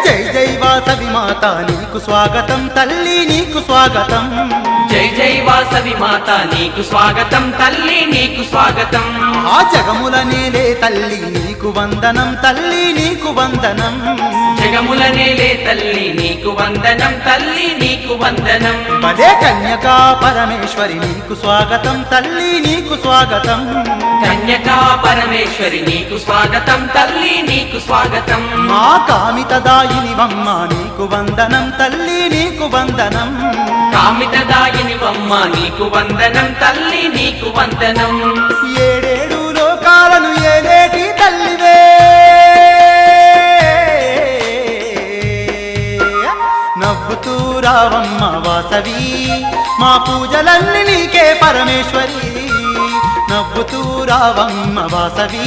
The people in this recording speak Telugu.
జై జై వాసవి మాత నీకు స్వాగతం తల్లి నీకు స్వాగతం జై జై వాసవి మాత నీకు స్వాగతం తల్లి నీకు స్వాగతం ఆ జగముల నేలే తల్లి నీకు వందనం తల్లి నీకు వందనం జగముల నేలే తల్లి నీకు వందనం తల్లి నీకు వందనం పదే కన్యకా పరమేశ్వరి నీకు స్వాగతం తల్లి నీకు స్వాగతం కన్యకా పరమేశ్వరి నీకు స్వాగతం తల్లి నీకు స్వాగతం మా కామితదాయినివమ్మ నీకు వందనం తల్లి నీకు వందనం కామితదాయినివమ్మ నీకు వందనం తల్లి నీకు వందనం ఏడేడు లోకాలను ఏలేటి తల్లివే నవ్వుతూ రావమ్మ వాసవి మా పూజలన్నీ నీకే పరమేశ్వరి నవ్వుతూ రావమ్మ వాసవి